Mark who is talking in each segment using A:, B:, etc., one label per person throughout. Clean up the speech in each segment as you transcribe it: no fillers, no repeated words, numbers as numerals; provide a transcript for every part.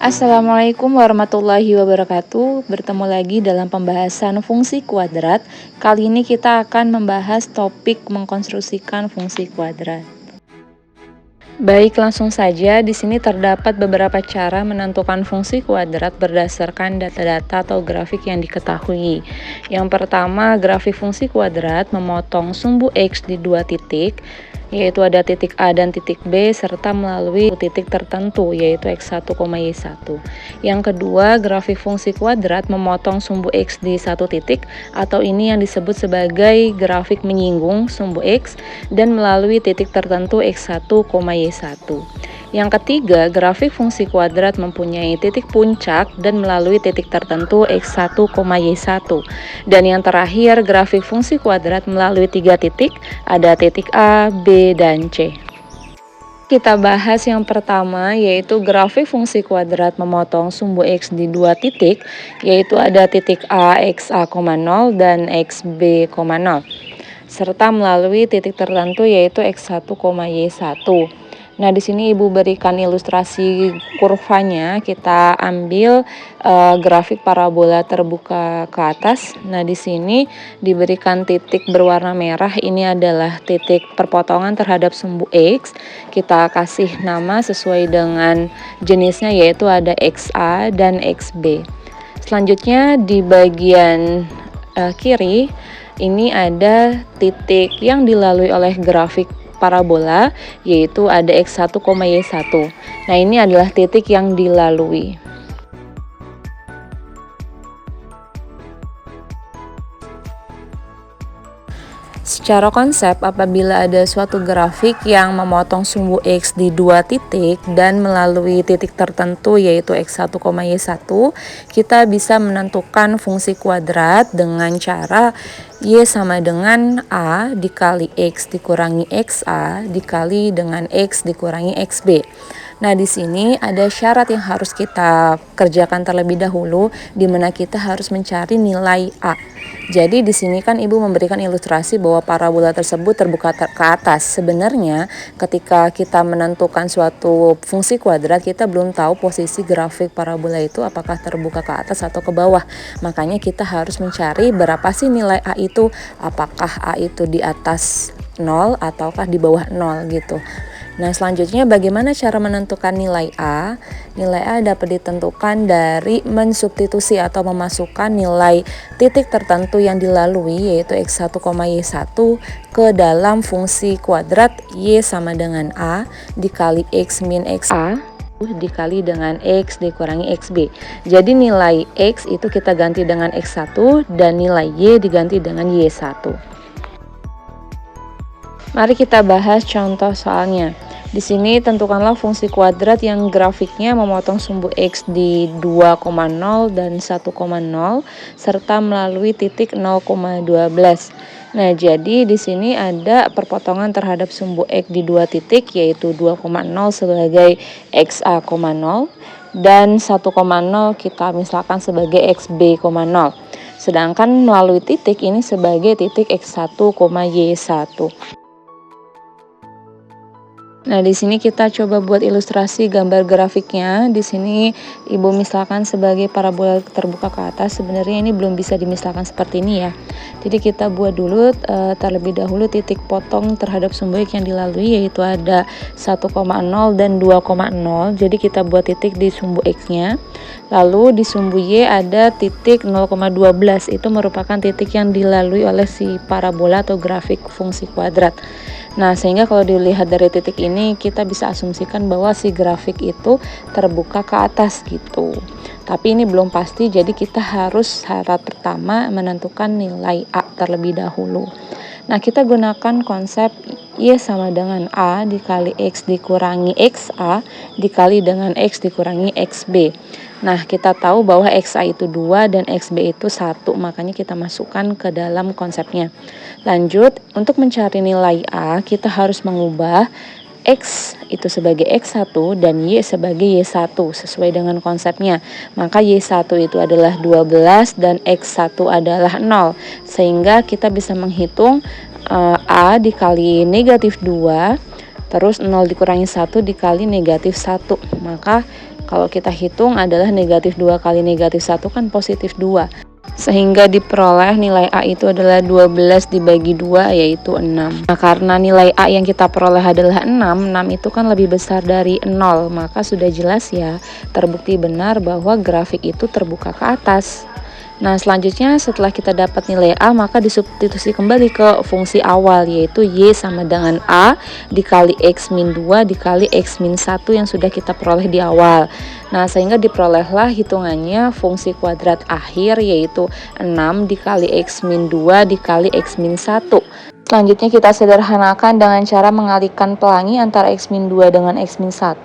A: Assalamualaikum warahmatullahi wabarakatuh. Bertemu lagi dalam pembahasan fungsi kuadrat. Kali ini kita akan membahas topik mengkonstruksikan fungsi kuadrat. Baik, langsung saja. Di sini terdapat beberapa cara menentukan fungsi kuadrat berdasarkan data-data atau grafik yang diketahui. Yang pertama, grafik fungsi kuadrat memotong sumbu X di dua titik, yaitu ada titik A dan titik B, serta melalui titik tertentu, yaitu X1, Y1. Yang kedua, grafik fungsi kuadrat memotong sumbu X di satu titik, atau ini yang disebut sebagai grafik menyinggung sumbu X, dan melalui titik tertentu X1, Y1. Yang ketiga, grafik fungsi kuadrat mempunyai titik puncak dan melalui titik tertentu X1, Y1. Dan yang terakhir, grafik fungsi kuadrat melalui tiga titik, ada titik A, B, dan C. Kita bahas yang pertama, yaitu grafik fungsi kuadrat memotong sumbu X di dua titik, yaitu ada titik A, XA, 0 dan XB, 0, serta melalui titik tertentu yaitu X1, Y1. Nah, di sini Ibu berikan ilustrasi kurvanya. Kita ambil grafik parabola terbuka ke atas. Nah, di sini diberikan titik berwarna merah. Ini adalah titik perpotongan terhadap sumbu X. Kita kasih nama sesuai dengan jenisnya, yaitu ada XA dan XB. Selanjutnya di bagian kiri ini ada titik yang dilalui oleh grafik parabola, yaitu ada X1, Y1. Nah, ini adalah titik yang dilalui. Secara konsep, apabila ada suatu grafik yang memotong sumbu X di dua titik dan melalui titik tertentu yaitu X1, Y1, kita bisa menentukan fungsi kuadrat dengan cara Y sama dengan A dikali X dikurangi XA dikali dengan X dikurangi XB. Nah, di sini ada syarat yang harus kita kerjakan terlebih dahulu, di mana kita harus mencari nilai A. Jadi di sini kan Ibu memberikan ilustrasi bahwa parabola tersebut terbuka ke atas. Sebenarnya ketika kita menentukan suatu fungsi kuadrat, kita belum tahu posisi grafik parabola itu apakah terbuka ke atas atau ke bawah. Makanya kita harus mencari berapa sih nilai A itu, apakah A itu di atas 0 ataukah di bawah 0 gitu. Nah, selanjutnya bagaimana cara menentukan nilai A? Nilai A dapat ditentukan dari mensubstitusi atau memasukkan nilai titik tertentu yang dilalui yaitu X1, Y1 ke dalam fungsi kuadrat Y sama dengan A dikali X min XA dikali dengan X dikurangi XB. Jadi nilai X itu kita ganti dengan X1 dan nilai Y diganti dengan Y1. Mari kita bahas contoh soalnya. Di sini tentukanlah fungsi kuadrat yang grafiknya memotong sumbu X di 2,0 dan 1,0 serta melalui titik 0,12. Nah, jadi di sini ada perpotongan terhadap sumbu X di dua titik yaitu 2,0 sebagai XA, 0 dan 1,0 kita misalkan sebagai XB, 0. Sedangkan melalui titik ini sebagai titik X1, Y1. Nah, di sini kita coba buat ilustrasi gambar grafiknya. Di sini Ibu misalkan sebagai parabola terbuka ke atas. Sebenarnya ini belum bisa dimisalkan seperti ini ya. Jadi kita buat dulu terlebih dahulu titik potong terhadap sumbu X yang dilalui yaitu ada 1,0 dan 2,0. Jadi kita buat titik di sumbu X-nya. Lalu di sumbu Y ada titik 0,12. Itu merupakan titik yang dilalui oleh si parabola atau grafik fungsi kuadrat. Nah, sehingga kalau dilihat dari titik ini kita bisa asumsikan bahwa si grafik itu terbuka ke atas gitu. Tapi ini belum pasti, jadi kita harus syarat pertama menentukan nilai A terlebih dahulu. Nah, kita gunakan konsep Y sama dengan A dikali X dikurangi XA dikali dengan X dikurangi XB. Nah, kita tahu bahwa XA itu 2 dan XB itu 1, makanya kita masukkan ke dalam konsepnya. Lanjut, untuk mencari nilai A, kita harus mengubah X itu sebagai X1 dan Y sebagai Y1 sesuai dengan konsepnya. Maka Y1 itu adalah 12 dan X1 adalah 0. Sehingga kita bisa menghitung A dikali negatif 2 terus 0 dikurangi 1 dikali negatif 1. Maka kalau kita hitung adalah negatif 2 kali negatif 1 kan positif 2. Sehingga diperoleh nilai A itu adalah 12 dibagi 2 yaitu 6. Nah, karena nilai A yang kita peroleh adalah 6 itu kan lebih besar dari 0, maka sudah jelas ya, terbukti benar bahwa grafik itu terbuka ke atas. Nah, selanjutnya setelah kita dapat nilai A, maka disubstitusi kembali ke fungsi awal, yaitu Y sama dengan A dikali X min 2 dikali X min 1 yang sudah kita peroleh di awal. Nah, sehingga diperolehlah hitungannya fungsi kuadrat akhir, yaitu 6 dikali X min 2 dikali X min 1. Selanjutnya kita sederhanakan dengan cara mengalihkan pelangi antara X min 2 dengan X min 1,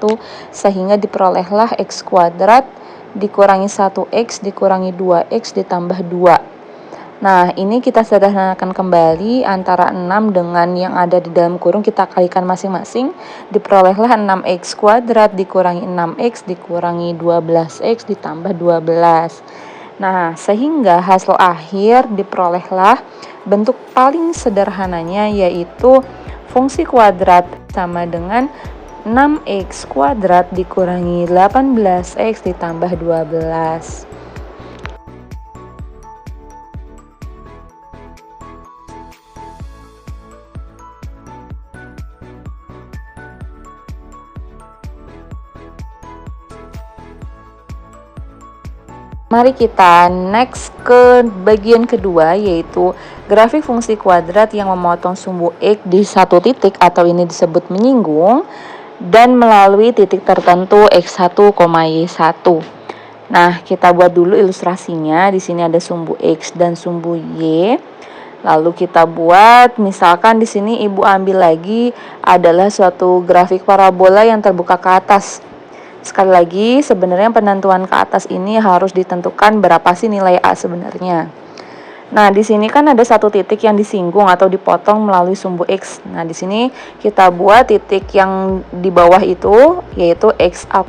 A: sehingga diperolehlah X kuadrat dikurangi 1x dikurangi 2x ditambah 2. Nah, ini kita sederhanakan kembali antara 6 dengan yang ada di dalam kurung, kita kalikan masing-masing, diperolehlah 6x kuadrat dikurangi 6x dikurangi 12x ditambah 12. Nah, sehingga hasil akhir diperolehlah bentuk paling sederhananya, yaitu fungsi kuadrat sama dengan 6x kuadrat dikurangi 18x ditambah 12. Mari kita next ke bagian kedua, yaitu grafik fungsi kuadrat yang memotong sumbu X di satu titik atau ini disebut menyinggung dan melalui titik tertentu X1, Y1. Nah, kita buat dulu ilustrasinya. Di sini ada sumbu X dan sumbu Y. Lalu kita buat, misalkan di sini Ibu ambil lagi adalah suatu grafik parabola yang terbuka ke atas. Sekali lagi, sebenarnya penentuan ke atas ini harus ditentukan berapa sih nilai A sebenarnya. Nah, di sini kan ada satu titik yang disinggung atau dipotong melalui sumbu X. Nah, di sini kita buat titik yang di bawah itu yaitu XA,0.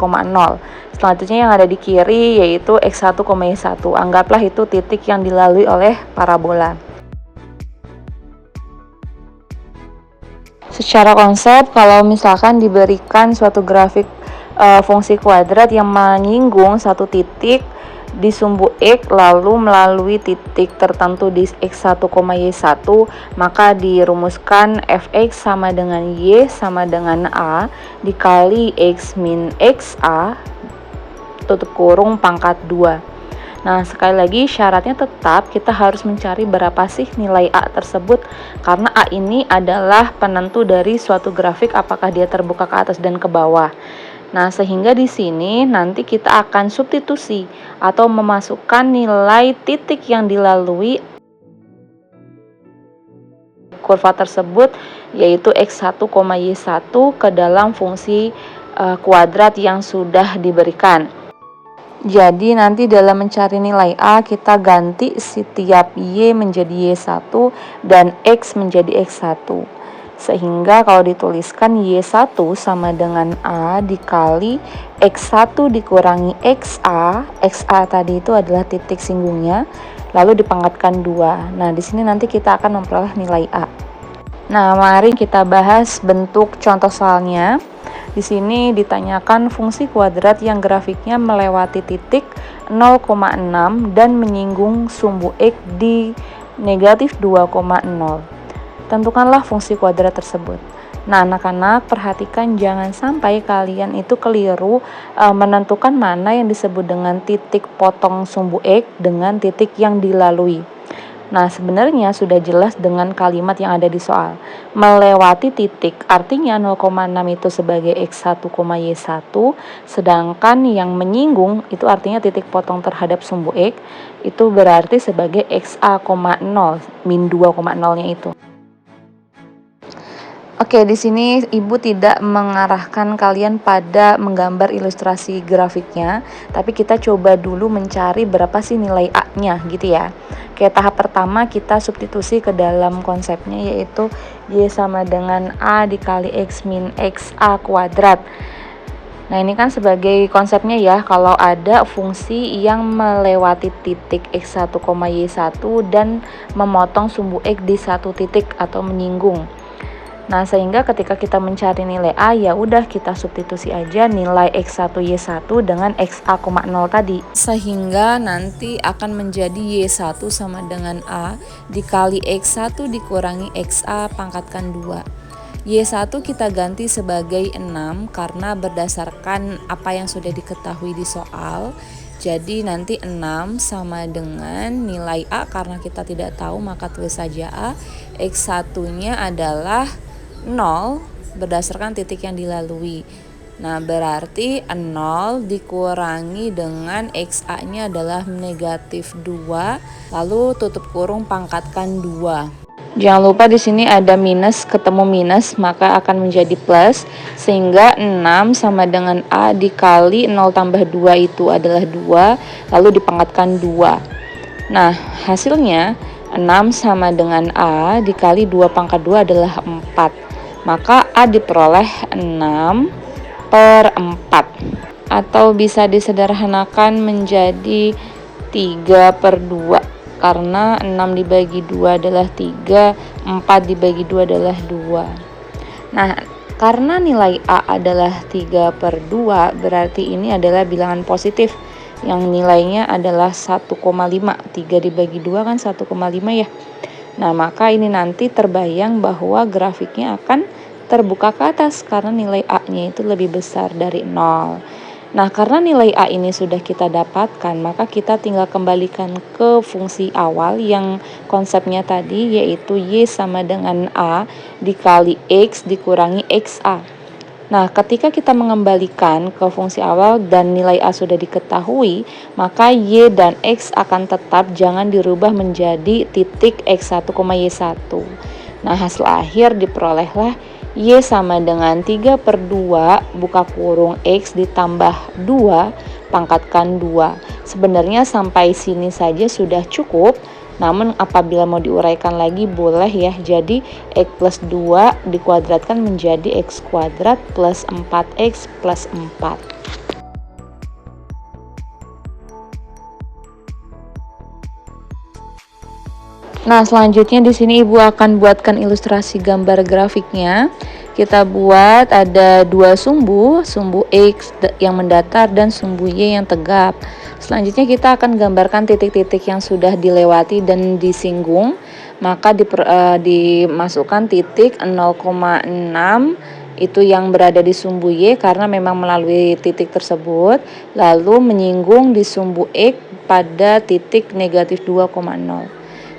A: Selanjutnya yang ada di kiri yaitu X1, Y1. Anggaplah itu titik yang dilalui oleh parabola. Secara konsep, kalau misalkan diberikan suatu grafik fungsi kuadrat yang menyinggung satu titik di sumbu X lalu melalui titik tertentu di X1, Y1, maka dirumuskan fx sama dengan Y sama dengan A dikali X min XA tutup kurung pangkat 2. Nah, sekali lagi syaratnya tetap kita harus mencari berapa sih nilai A tersebut, karena A ini adalah penentu dari suatu grafik apakah dia terbuka ke atas dan ke bawah. Nah, sehingga di sini nanti kita akan substitusi atau memasukkan nilai titik yang dilalui kurva tersebut yaitu X1, Y1 ke dalam fungsi kuadrat yang sudah diberikan. Jadi nanti dalam mencari nilai A kita ganti setiap Y menjadi Y1 dan X menjadi X1. Sehingga kalau dituliskan Y1 sama dengan A dikali X1 dikurangi XA. XA tadi itu adalah titik singgungnya, lalu dipangkatkan 2. Nah, di sini nanti kita akan memperoleh nilai A. Nah, mari kita bahas bentuk contoh soalnya. Di sini ditanyakan fungsi kuadrat yang grafiknya melewati titik 0,6 dan menyinggung sumbu X di negatif 2,0. Tentukanlah fungsi kuadrat tersebut. Nah, anak-anak perhatikan jangan sampai kalian itu keliru menentukan mana yang disebut dengan titik potong sumbu X dengan titik yang dilalui. Nah, sebenarnya sudah jelas dengan kalimat yang ada di soal. Melewati titik artinya 0,6 itu sebagai X1, Y1, sedangkan yang menyinggung itu artinya titik potong terhadap sumbu X itu berarti sebagai XA,0 min 2,0-nya itu. Oke, di sini Ibu tidak mengarahkan kalian pada menggambar ilustrasi grafiknya, tapi kita coba dulu mencari berapa sih nilai A-nya gitu ya. Oke, tahap pertama kita substitusi ke dalam konsepnya yaitu Y sama dengan A dikali X min XA kuadrat. Nah, ini kan sebagai konsepnya ya, kalau ada fungsi yang melewati titik X1, Y1 dan memotong sumbu X di satu titik atau menyinggung. Nah, sehingga ketika kita mencari nilai A, ya udah kita substitusi aja nilai X1Y1 dengan XA,0 tadi. Sehingga nanti akan menjadi Y1 sama dengan A dikali X1 dikurangi XA pangkatkan 2. Y1 kita ganti sebagai 6 karena berdasarkan apa yang sudah diketahui di soal. Jadi nanti 6 sama dengan nilai A, karena kita tidak tahu maka tulis saja A. X1-nya adalah 0 berdasarkan titik yang dilalui. Nah, berarti 0 dikurangi dengan XA-nya adalah negatif 2, lalu tutup kurung pangkatkan 2. Jangan lupa di sini ada minus ketemu minus, maka akan menjadi plus, sehingga 6 sama dengan A dikali 0 tambah 2 itu adalah 2, lalu dipangkatkan 2. Nah, hasilnya 6 sama dengan A dikali 2 pangkat 2 adalah 4. Maka A diperoleh 6/4, atau bisa disederhanakan menjadi 3/2, karena 6 dibagi 2 adalah 3, 4 dibagi 2 adalah 2. Nah, karena nilai A adalah 3/2, berarti ini adalah bilangan positif yang nilainya adalah 1,5. 3 dibagi 2 kan 1,5 ya. Nah, maka ini nanti terbayang bahwa grafiknya akan terbuka ke atas karena nilai A-nya itu lebih besar dari 0. Nah, karena nilai A ini sudah kita dapatkan, maka kita tinggal kembalikan ke fungsi awal yang konsepnya tadi, yaitu Y sama dengan A dikali X dikurangi XA. Nah, ketika kita mengembalikan ke fungsi awal dan nilai A sudah diketahui, maka Y dan X akan tetap, jangan dirubah menjadi titik X1, Y1. Nah, hasil akhir diperolehlah Y sama dengan 3/2 buka kurung X ditambah 2 pangkatkan 2. Sebenarnya sampai sini saja sudah cukup. Namun apabila mau diuraikan lagi boleh ya. Jadi X plus 2 dikuadratkan menjadi X kuadrat plus 4X plus 4. Nah, selanjutnya di sini Ibu akan buatkan ilustrasi gambar grafiknya. Kita buat ada dua sumbu X yang mendatar dan sumbu Y yang tegap. Selanjutnya kita akan gambarkan titik-titik yang sudah dilewati dan disinggung. Maka dimasukkan titik 0,6 itu yang berada di sumbu Y karena memang melalui titik tersebut, lalu menyinggung di sumbu X pada titik negatif 2,0.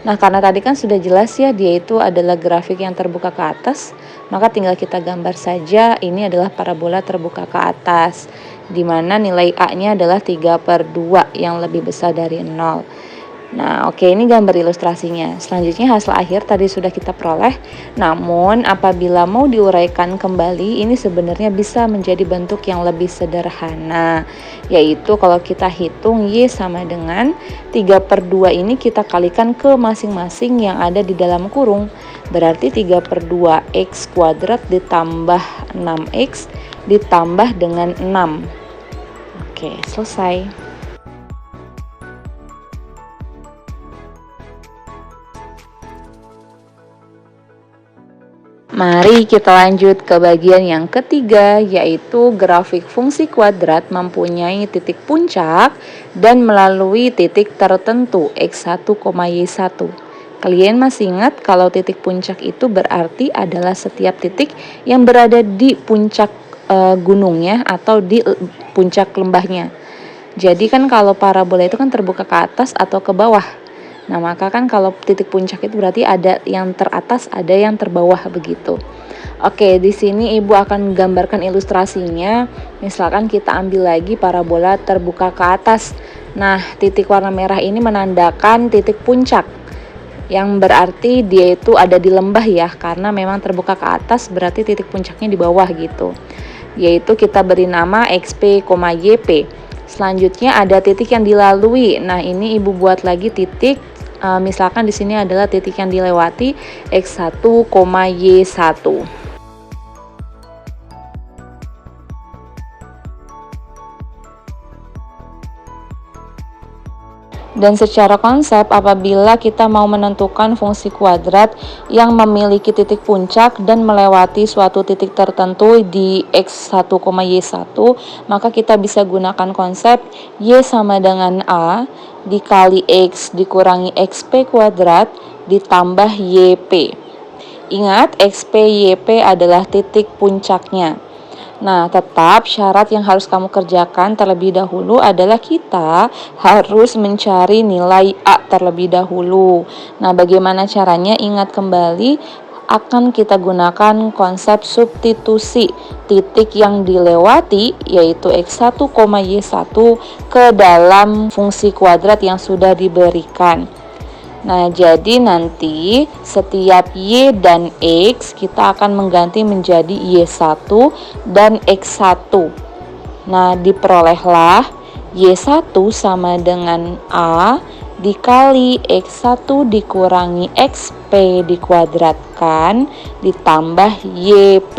A: Nah, karena tadi kan sudah jelas ya, dia itu adalah grafik yang terbuka ke atas, maka tinggal kita gambar saja. Ini adalah parabola terbuka ke atas, di mana nilai A-nya adalah 3/2 yang lebih besar dari 0. Nah, oke, ini gambar ilustrasinya. Selanjutnya hasil akhir tadi sudah kita peroleh. Namun apabila mau diuraikan kembali, ini sebenarnya bisa menjadi bentuk yang lebih sederhana, yaitu kalau kita hitung Y sama dengan 3/2 ini kita kalikan ke masing-masing yang ada di dalam kurung. Berarti 3/2 X kuadrat ditambah 6X ditambah dengan 6. Oke, selesai. Mari kita lanjut ke bagian yang ketiga, yaitu grafik fungsi kuadrat mempunyai titik puncak dan melalui titik tertentu X1, Y1. Kalian masih ingat kalau titik puncak itu berarti adalah setiap titik yang berada di puncak gunungnya atau di puncak lembahnya. Jadi kan kalau parabola itu kan terbuka ke atas atau ke bawah. Nah, maka kan kalau titik puncak itu berarti ada yang teratas, ada yang terbawah begitu. Oke, di sini Ibu akan gambarkan ilustrasinya. Misalkan kita ambil lagi parabola terbuka ke atas. Nah, titik warna merah ini menandakan titik puncak, yang berarti dia itu ada di lembah ya, karena memang terbuka ke atas berarti titik puncaknya di bawah gitu. Yaitu kita beri nama XP, YP. Selanjutnya ada titik yang dilalui. Nah, ini Ibu buat lagi titik. Misalkan di sini adalah titik yang dilewati X1, Y1. Dan secara konsep, apabila kita mau menentukan fungsi kuadrat yang memiliki titik puncak dan melewati suatu titik tertentu di x1, y1, maka kita bisa gunakan konsep y sama dengan a dikali x dikurangi xp kuadrat ditambah yp. Ingat, xp yp adalah titik puncaknya. Nah, tetap syarat yang harus kamu kerjakan terlebih dahulu adalah kita harus mencari nilai A terlebih dahulu. Nah, bagaimana caranya? Ingat kembali, akan kita gunakan konsep substitusi titik yang dilewati, yaitu x1, y1 ke dalam fungsi kuadrat yang sudah diberikan. Nah, jadi nanti setiap y dan x kita akan mengganti menjadi y1 dan x1. Nah, diperolehlah y1 sama dengan a dikali x1 dikurangi xp dikuadratkan ditambah yp.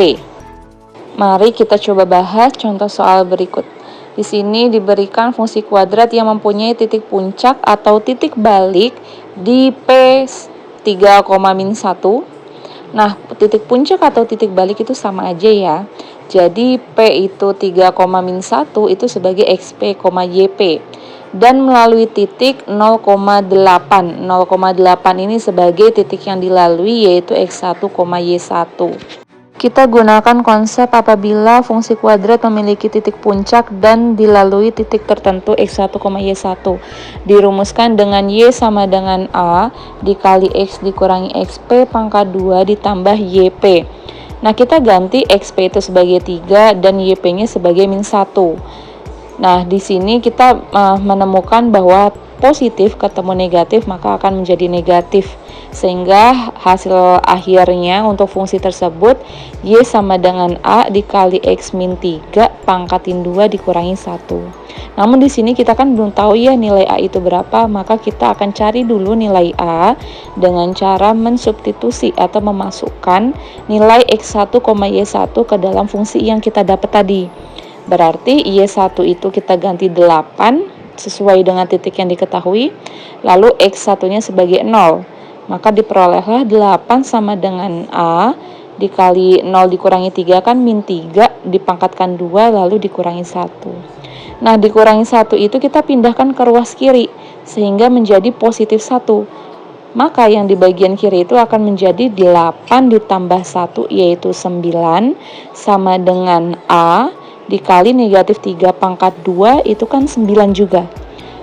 A: Mari kita coba bahas contoh soal berikut. Di sini diberikan fungsi kuadrat yang mempunyai titik puncak atau titik balik di P3, min 1. Nah, titik puncak atau titik balik itu sama aja ya. Jadi P itu 3, min 1 itu sebagai XP, YP. Dan melalui titik 0,8. 0,8 ini sebagai titik yang dilalui yaitu X1, Y1. Kita gunakan konsep apabila fungsi kuadrat memiliki titik puncak dan dilalui titik tertentu x1, y1. Dirumuskan dengan y sama dengan a dikali x dikurangi xp pangkat 2 ditambah yp. Nah, kita ganti xp itu sebagai 3 dan yp-nya sebagai min 1. Nah, di sini kita menemukan bahwa positif ketemu negatif maka akan menjadi negatif, sehingga hasil akhirnya untuk fungsi tersebut y sama dengan a dikali x min 3 pangkatin 2 dikurangi 1. Namun di sini kita kan belum tahu ya nilai a itu berapa, maka kita akan cari dulu nilai a dengan cara mensubstitusi atau memasukkan nilai x1, y1 ke dalam fungsi yang kita dapat tadi. Berarti y1 itu kita ganti 8 sesuai dengan titik yang diketahui, lalu x1-nya sebagai 0. Maka diperolehlah 8 sama dengan a dikali 0 dikurangi 3 kan min 3 dipangkatkan 2 lalu dikurangi 1. Nah, dikurangi 1 itu kita pindahkan ke ruas kiri sehingga menjadi positif 1. Maka yang di bagian kiri itu akan menjadi 8 ditambah 1 yaitu 9 sama dengan a dikali negatif 3 pangkat 2 itu kan 9 juga.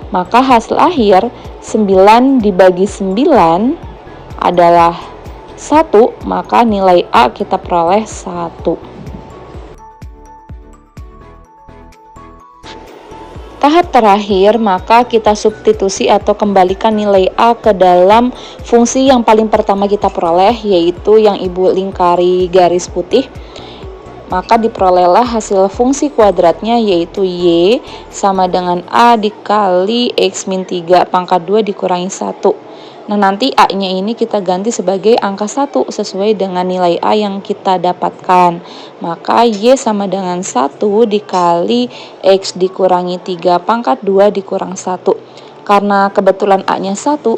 A: Maka hasil akhir 9 dibagi 9 adalah 1, maka nilai A kita peroleh 1. Tahap terakhir, maka kita substitusi atau kembalikan nilai A ke dalam fungsi yang paling pertama kita peroleh, yaitu yang Ibu lingkari garis putih. Maka diperolehlah hasil fungsi kuadratnya yaitu y sama dengan a dikali x min 3 pangkat 2 dikurangi 1. Nah, nanti a-nya ini kita ganti sebagai angka 1 sesuai dengan nilai a yang kita dapatkan. Maka y sama dengan 1 dikali x dikurangi 3 pangkat 2 dikurang 1. Karena kebetulan A-nya 1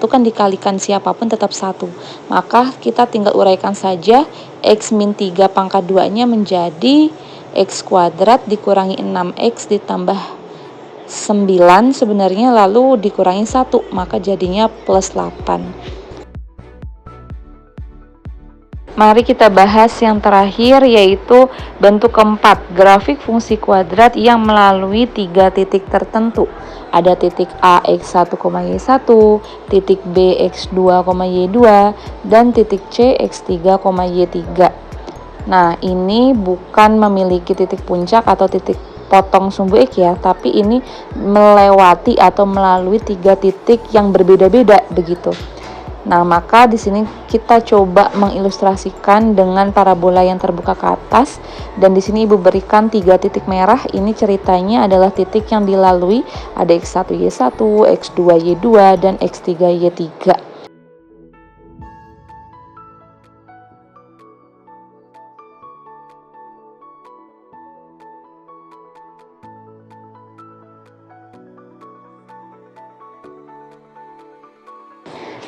A: kan dikalikan siapapun tetap 1. Maka kita tinggal uraikan saja x min 3 pangkat 2-nya menjadi x kuadrat dikurangi 6x ditambah 9 sebenarnya lalu dikurangi 1, maka jadinya plus 8. Mari kita bahas yang terakhir yaitu bentuk keempat, grafik fungsi kuadrat yang melalui 3 titik tertentu. Ada titik A x1, y1, titik B x2, y2, dan titik C x3, y3. Nah, ini bukan memiliki titik puncak atau titik potong sumbu X ya, tapi ini melewati atau melalui 3 titik yang berbeda-beda begitu. Nah, maka di sini kita coba mengilustrasikan dengan parabola yang terbuka ke atas, dan di sini Ibu berikan 3 titik merah. Ini ceritanya adalah titik yang dilalui ada x1 y1, x2 y2 dan x3 y3.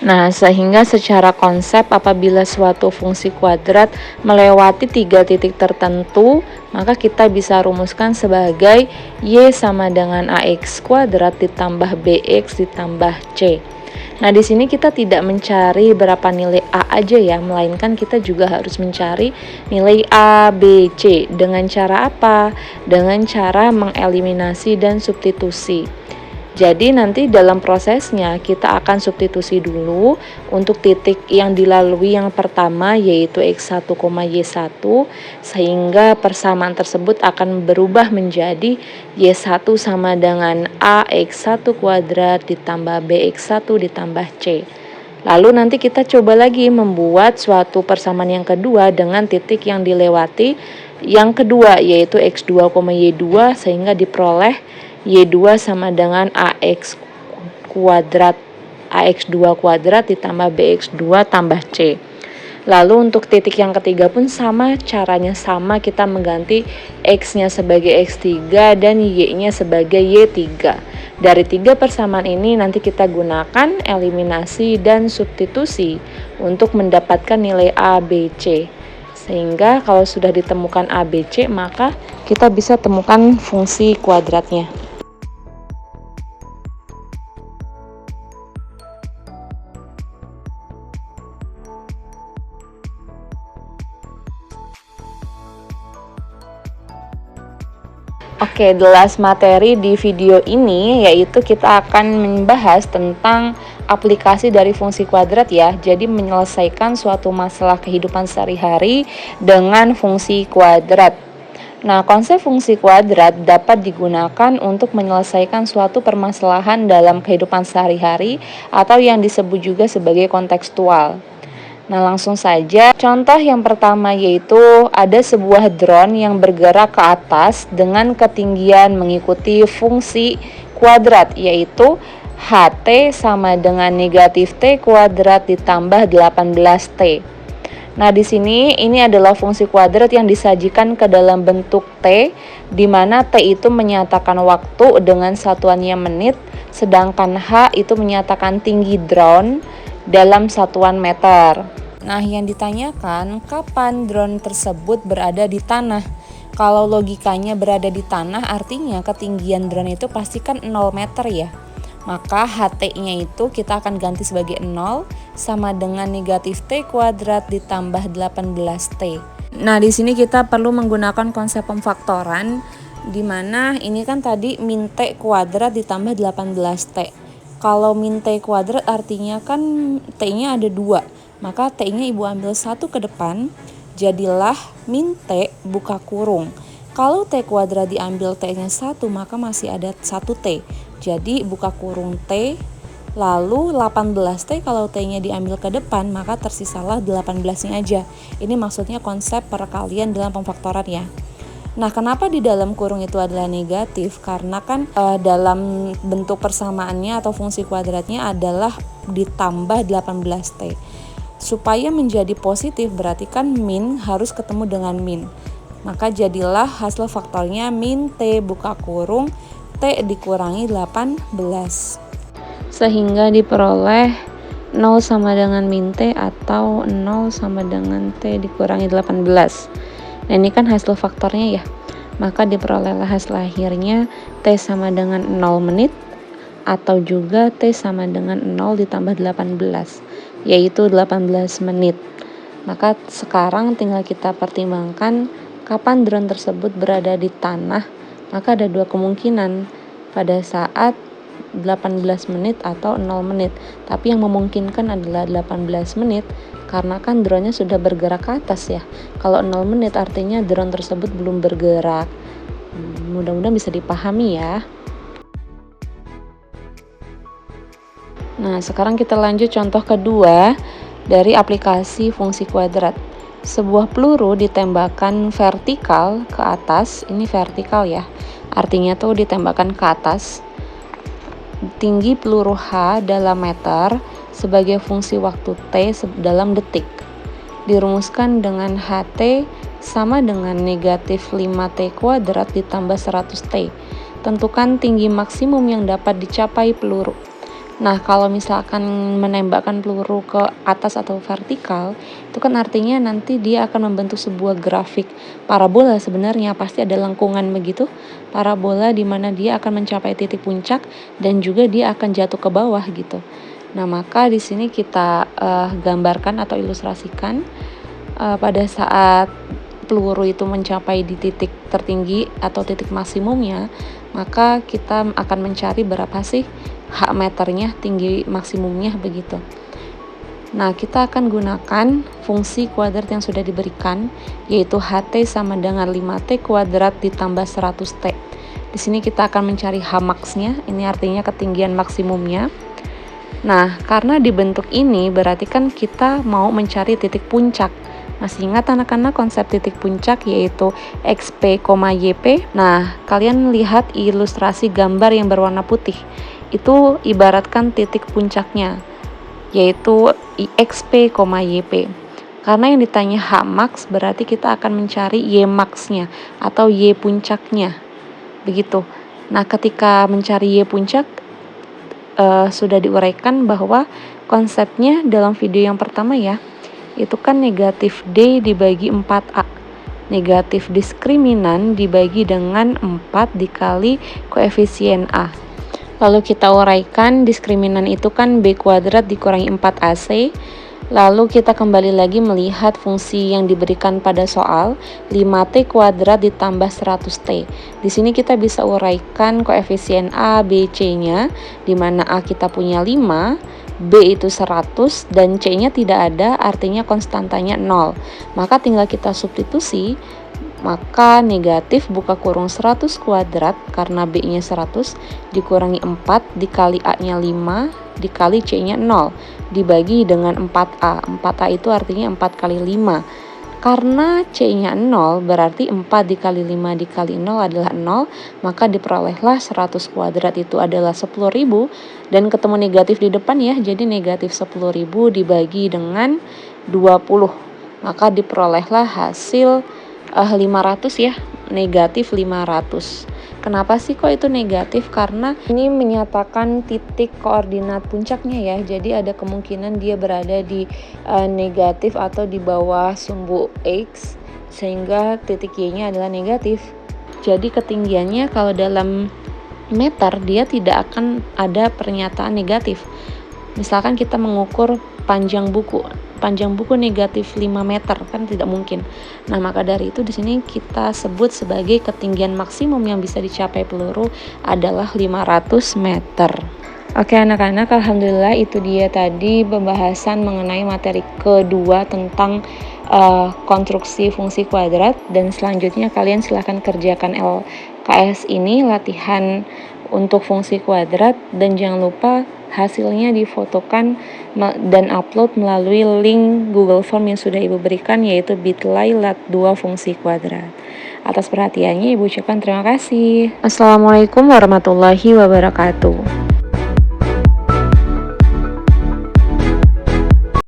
A: Nah, sehingga secara konsep apabila suatu fungsi kuadrat melewati 3 titik tertentu, maka kita bisa rumuskan sebagai Y sama dengan AX kuadrat ditambah BX ditambah C. Nah, di sini kita tidak mencari berapa nilai A aja ya, melainkan kita juga harus mencari nilai A, B, C. Dengan cara apa? Dengan cara mengeliminasi dan substitusi. Jadi nanti dalam prosesnya kita akan substitusi dulu untuk titik yang dilalui yang pertama yaitu X1, Y1 sehingga persamaan tersebut akan berubah menjadi Y1 sama dengan AX1 kuadrat ditambah BX1 ditambah C. Lalu nanti kita coba lagi membuat suatu persamaan yang kedua dengan titik yang dilewati yang kedua yaitu X2, Y2 sehingga diperoleh Y2 sama dengan AX kuadrat AX2 kuadrat ditambah BX2 tambah C. Lalu untuk titik yang ketiga pun sama, caranya sama, kita mengganti X-nya sebagai X3 dan Y-nya sebagai Y3. Dari 3 persamaan ini nanti kita gunakan eliminasi dan substitusi untuk mendapatkan nilai A, B, C. Sehingga kalau sudah ditemukan A, B, C, maka kita bisa temukan fungsi kuadratnya. Oke, the last materi di video ini yaitu kita akan membahas tentang aplikasi dari fungsi kuadrat ya. Jadi menyelesaikan suatu masalah kehidupan sehari-hari dengan fungsi kuadrat. Nah, konsep fungsi kuadrat dapat digunakan untuk menyelesaikan suatu permasalahan dalam kehidupan sehari-hari atau yang disebut juga sebagai kontekstual. Nah, langsung saja. Contoh yang pertama yaitu ada sebuah drone yang bergerak ke atas dengan ketinggian mengikuti fungsi kuadrat yaitu HT sama dengan negatif T kuadrat ditambah 18T. Nah, di sini ini adalah fungsi kuadrat yang disajikan ke dalam bentuk T, di mana T itu menyatakan waktu dengan satuannya menit, sedangkan H itu menyatakan tinggi drone dalam satuan meter. Nah, yang ditanyakan kapan drone tersebut berada di tanah. Kalau logikanya berada di tanah artinya ketinggian drone itu pasti kan 0 meter ya. Maka HT-nya itu kita akan ganti sebagai 0 sama dengan negatif T kuadrat ditambah 18T. Nah, di sini kita perlu menggunakan konsep pemfaktoran di mana ini kan tadi min T kuadrat ditambah 18T. Kalau min T kuadrat artinya kan T-nya ada 2. Maka T-nya Ibu ambil 1 ke depan, jadilah min T buka kurung. Kalau T kuadrat diambil T-nya 1, maka masih ada 1T. Jadi buka kurung T, lalu 18T kalau T-nya diambil ke depan, maka tersisalah 18-nya aja. Ini maksudnya konsep perkalian dalam pemfaktoran ya. Nah, kenapa di dalam kurung itu adalah negatif? Karena kan dalam bentuk persamaannya atau fungsi kuadratnya adalah ditambah 18T. Supaya menjadi positif berarti kan min harus ketemu dengan min. Maka jadilah hasil faktornya min T buka kurung T dikurangi 18. Sehingga diperoleh 0 sama dengan min T atau 0 sama dengan T dikurangi 18. Nah, ini kan hasil faktornya ya. Maka diperolehlah hasil akhirnya T sama dengan 0 menit atau juga T sama dengan 0 ditambah 18. Yaitu 18 menit. Maka sekarang tinggal kita pertimbangkan kapan drone tersebut berada di tanah. Maka ada 2 kemungkinan, pada saat 18 menit atau 0 menit. Tapi yang memungkinkan adalah 18 menit karena kan drone-nya sudah bergerak ke atas ya. Kalau 0 menit artinya drone tersebut belum bergerak. Mudah-mudahan bisa dipahami ya. Nah, sekarang kita lanjut contoh kedua dari aplikasi fungsi kuadrat. Sebuah peluru ditembakkan vertikal ke atas, ini vertikal ya, artinya tuh ditembakkan ke atas. Tinggi peluru H dalam meter sebagai fungsi waktu T dalam detik. Dirumuskan dengan HT sama dengan negatif 5T kuadrat ditambah 100T. Tentukan tinggi maksimum yang dapat dicapai peluru. Nah, kalau misalkan menembakkan peluru ke atas atau vertikal, itu kan artinya nanti dia akan membentuk sebuah grafik parabola sebenarnya, pasti ada lengkungan begitu, parabola di mana dia akan mencapai titik puncak dan juga dia akan jatuh ke bawah gitu. Nah, maka di sini kita gambarkan atau ilustrasikan pada saat peluru itu mencapai di titik tertinggi atau titik maksimumnya, maka kita akan mencari berapa sih H meternya, tinggi maksimumnya begitu. Nah, kita akan gunakan fungsi kuadrat yang sudah diberikan, yaitu HT sama dengan 5T kuadrat ditambah 100T. Di sini kita akan mencari H max-nya, ini artinya ketinggian maksimumnya. Nah, karena dibentuk ini berarti kan kita mau mencari titik puncak. Masih ingat anak-anak konsep titik puncak yaitu XP, YP? Nah, kalian lihat ilustrasi gambar yang berwarna putih. Itu ibaratkan titik puncaknya, yaitu XP, YP. Karena yang ditanya H max berarti kita akan mencari Y max-nya atau Y puncaknya. Begitu. Nah, ketika mencari Y puncak sudah diuraikan bahwa konsepnya dalam video yang pertama ya, itu kan negatif D dibagi 4A. Negatif diskriminan dibagi dengan 4 dikali koefisien A. Lalu kita uraikan diskriminan itu kan B kuadrat dikurangi 4AC. Lalu kita kembali lagi melihat fungsi yang diberikan pada soal 5T kuadrat ditambah 100T. Di sini kita bisa uraikan koefisien A, B, C-nya, di mana A kita punya 5, B itu 100, dan C-nya tidak ada, artinya konstantanya 0. Maka tinggal kita substitusi, maka negatif buka kurung 100 kuadrat karena B-nya 100 dikurangi 4 dikali A-nya 5 dikali C-nya 0 dibagi dengan 4A. 4A itu artinya 4 kali 5. Karena C-nya 0 berarti 4 dikali 5 dikali 0 adalah 0, maka diperolehlah 100 kuadrat itu adalah 10.000 dan ketemu negatif di depan ya, jadi negatif 10.000 dibagi dengan 20. Maka diperolehlah hasil 500 ya, negatif 500. Kenapa sih kok itu negatif? Karena ini menyatakan titik koordinat puncaknya ya, jadi ada kemungkinan dia berada di negatif atau di bawah sumbu X, sehingga titik Y-nya adalah negatif. Jadi ketinggiannya kalau dalam meter dia tidak akan ada pernyataan negatif. Misalkan kita mengukur panjang buku negatif 5 meter kan tidak mungkin. Nah, maka dari itu di sini kita sebut sebagai ketinggian maksimum yang bisa dicapai peluru adalah 500 meter. Oke anak-anak, alhamdulillah itu dia tadi pembahasan mengenai materi kedua tentang konstruksi fungsi kuadrat, dan selanjutnya kalian silahkan kerjakan LKS ini, latihan untuk fungsi kuadrat, dan jangan lupa hasilnya difotokan dan upload melalui link Google Form yang sudah Ibu berikan, yaitu bit.ly lat2 fungsi kuadrat. Atas perhatiannya Ibu ucapkan terima kasih. Assalamualaikum warahmatullahi wabarakatuh.